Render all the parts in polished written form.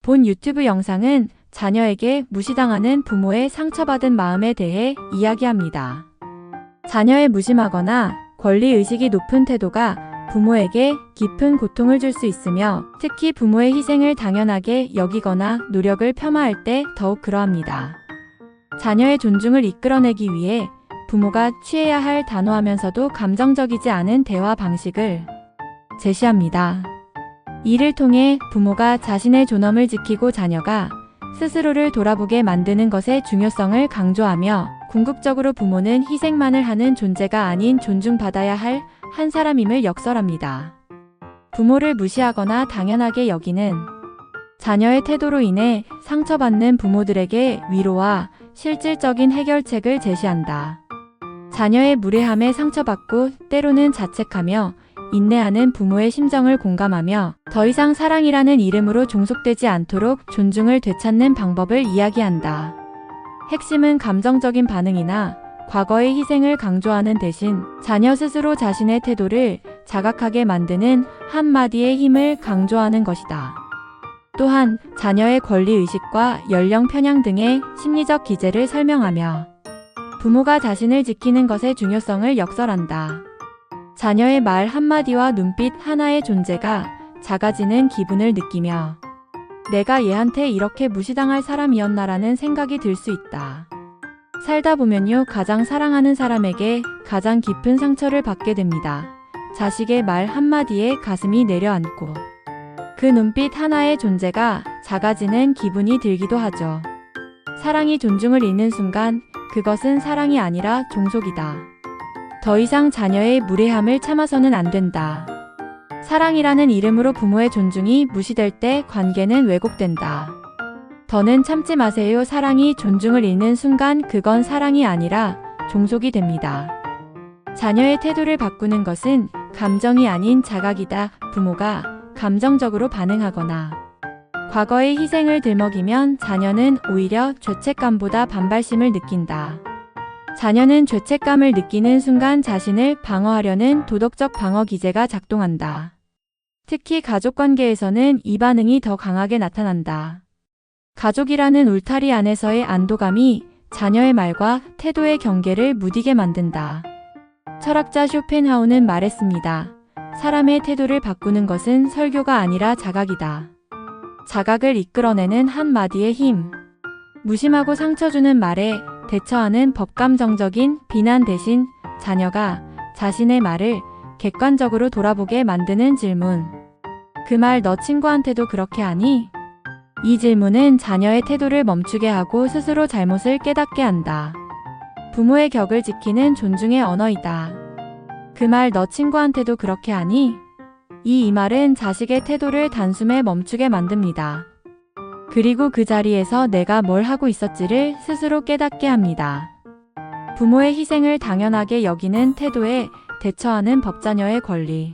본 유튜브 영상은 자녀에게 무시당하는 부모의 상처받은 마음에 대해 이야기합니다. 자녀의 무심하거나 권리의식이 높은 태도가 부모에게 깊은 고통을 줄 수 있으며, 특히 부모의 희생을 당연하게 여기거나 노력을 폄하할 때 더욱 그러합니다. 자녀의 존중을 이끌어내기 위해 부모가 취해야 할 단호하면서도 감정적이지 않은 대화 방식을 제시합니다. 이를 통해 부모가 자신의 존엄을 지키고 자녀가 스스로를 돌아보게 만드는 것의 중요성을 강조하며, 궁극적으로 부모는 희생만을 하는 존재가 아닌 존중받아야 할 한 사람임을 역설합니다. 부모를 무시하거나 당연하게 여기는 자녀의 태도로 인해 상처받는 부모들에게 위로와 실질적인 해결책을 제시한다. 자녀의 무례함에 상처받고 때로는 자책하며 인내하는 부모의 심정을 공감하며, 더 이상 사랑이라는 이름으로 종속되지 않도록 존중을 되찾는 방법을 이야기한다. 핵심은 감정적인 반응이나 과거의 희생을 강조하는 대신 자녀 스스로 자신의 태도를 자각하게 만드는 한마디의 힘을 강조하는 것이다. 또한 자녀의 권리의식과 연령 편향 등의 심리적 기제를 설명하며 부모가 자신을 지키는 것의 중요성을 역설한다. 자녀의 말 한마디와 눈빛 하나의 존재가 작아지는 기분을 느끼며 내가 얘한테 이렇게 무시당할 사람이었나라는 생각이 들 수 있다. 살다 보면요, 가장 사랑하는 사람에게 가장 깊은 상처를 받게 됩니다. 자식의 말 한마디에 가슴이 내려앉고 그 눈빛 하나의 존재가 작아지는 기분이 들기도 하죠. 사랑이 존중을 잃는 순간 그것은 사랑이 아니라 종속이다. 더 이상 자녀의 무례함을 참아서는 안 된다. 사랑이라는 이름으로 부모의 존중이 무시될 때 관계는 왜곡된다. 더는 참지 마세요. 사랑이 존중을 잃는 순간 그건 사랑이 아니라 종속이 됩니다. 자녀의 태도를 바꾸는 것은 감정이 아닌 자각이다. 부모가 감정적으로 반응하거나 과거의 희생을 들먹이면 자녀는 오히려 죄책감보다 반발심을 느낀다. 자녀는 죄책감을 느끼는 순간 자신을 방어하려는 도덕적 방어 기제가 작동한다. 특히 가족관계에서는 이 반응이 더 강하게 나타난다. 가족이라는 울타리 안에서의 안도감이 자녀의 말과 태도의 경계를 무디게 만든다. 철학자 쇼펜하우는 말했습니다. 사람의 태도를 바꾸는 것은 설교가 아니라 자각이다. 자각을 이끌어내는 한마디의 힘. 무심하고 상처 주는 말에 대처하는 법감정적인 비난 대신 자녀가 자신의 말을 객관적으로 돌아보게 만드는 질문. 그 말 너 친구한테도 그렇게 하니? 이 질문은 자녀의 태도를 멈추게 하고 스스로 잘못을 깨닫게 한다. 부모의 격을 지키는 존중의 언어이다. 그 말 너 친구한테도 그렇게 하니? 이 말은 자식의 태도를 단숨에 멈추게 만듭니다. 그리고 그 자리에서 내가 뭘 하고 있었지를 스스로 깨닫게 합니다. 부모의 희생을 당연하게 여기는 태도에 대처하는 법자녀의 권리.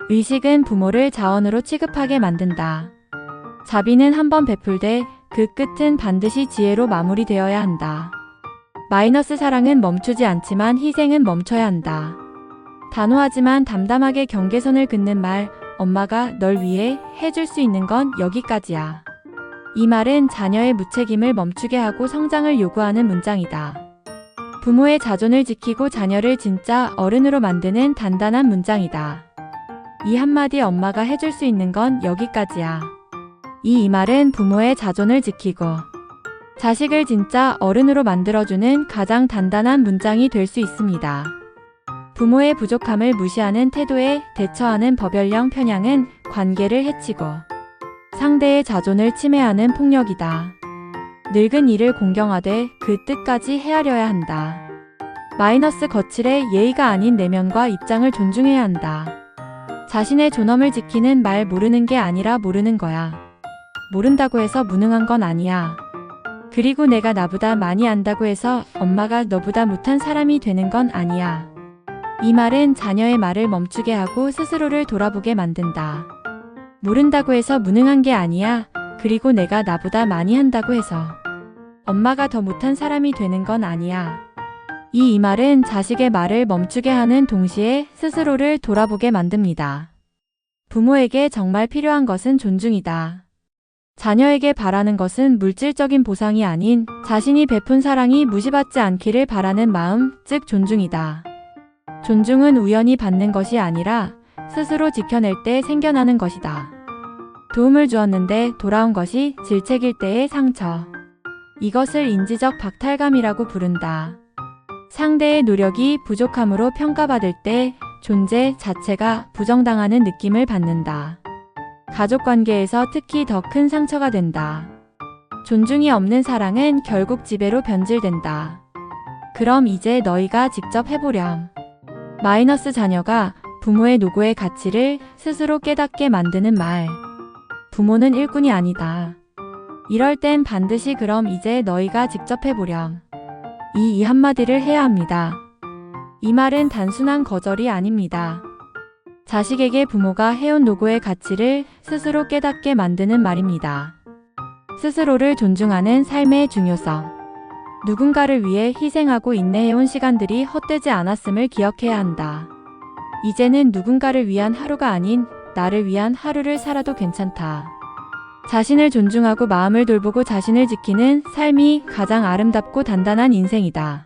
의식은 부모를 자원으로 취급하게 만든다. 자비는 한번 베풀되 그 끝은 반드시 지혜로 마무리되어야 한다. 마이너스 사랑은 멈추지 않지만 희생은 멈춰야 한다. 단호하지만 담담하게 경계선을 긋는 말, 엄마가 널 위해 해줄 수 있는 건 여기까지야. 이 말은 자녀의 무책임을 멈추게 하고 성장을 요구하는 문장이다. 부모의 자존을 지키고 자녀를 진짜 어른으로 만드는 단단한 문장이다. 이 한마디 엄마가 해줄 수 있는 건 여기까지야. 이 말은 부모의 자존을 지키고 자식을 진짜 어른으로 만들어주는 가장 단단한 문장이 될 수 있습니다. 부모의 부족함을 무시하는 태도에 대처하는 법연령 편향은 관계를 해치고 상대의 자존을 침해하는 폭력이다. 늙은 이를 공경하되 그 뜻까지 헤아려야 한다. 마이너스 거칠의 예의가 아닌 내면과 입장을 존중해야 한다. 자신의 존엄을 지키는 말 모르는 게 아니라 모르는 거야. 모른다고 해서 무능한 건 아니야. 그리고 내가 나보다 많이 안다고 해서 엄마가 너보다 못한 사람이 되는 건 아니야. 이 말은 자녀의 말을 멈추게 하고 스스로를 돌아보게 만든다. 모른다고 해서 무능한 게 아니야. 그리고 내가 나보다 많이 한다고 해서 엄마가 더 못한 사람이 되는 건 아니야. 이 말은 자식의 말을 멈추게 하는 동시에 스스로를 돌아보게 만듭니다. 부모에게 정말 필요한 것은 존중이다. 자녀에게 바라는 것은 물질적인 보상이 아닌 자신이 베푼 사랑이 무시받지 않기를 바라는 마음, 즉 존중이다. 존중은 우연히 받는 것이 아니라 스스로 지켜낼 때 생겨나는 것이다. 도움을 주었는데 돌아온 것이 질책일 때의 상처. 이것을 인지적 박탈감이라고 부른다. 상대의 노력이 부족함으로 평가받을 때 존재 자체가 부정당하는 느낌을 받는다. 가족 관계에서 특히 더 큰 상처가 된다. 존중이 없는 사랑은 결국 지배로 변질된다. 그럼 이제 너희가 직접 해보렴. 마이너스 자녀가 부모의 노고의 가치를 스스로 깨닫게 만드는 말. 부모는 일꾼이 아니다. 이럴 땐 반드시 그럼 이제 너희가 직접 해보렴. 이 한마디를 해야 합니다. 이 말은 단순한 거절이 아닙니다. 자식에게 부모가 해온 노고의 가치를 스스로 깨닫게 만드는 말입니다. 스스로를 존중하는 삶의 중요성. 누군가를 위해 희생하고 인내해온 시간들이 헛되지 않았음을 기억해야 한다. 이제는 누군가를 위한 하루가 아닌 나를 위한 하루를 살아도 괜찮다. 자신을 존중하고 마음을 돌보고 자신을 지키는 삶이 가장 아름답고 단단한 인생이다.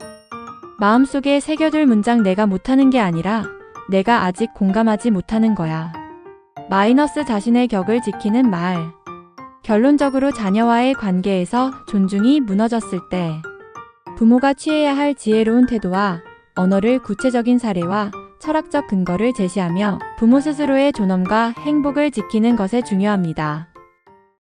마음속에 새겨둘 문장 내가 못하는 게 아니라 내가 아직 공감하지 못하는 거야. 마이너스 자신의 격을 지키는 말. 결론적으로 자녀와의 관계에서 존중이 무너졌을 때 부모가 취해야 할 지혜로운 태도와 언어를 구체적인 사례와 철학적 근거를 제시하며 부모 스스로의 존엄과 행복을 지키는 것에 중요합니다.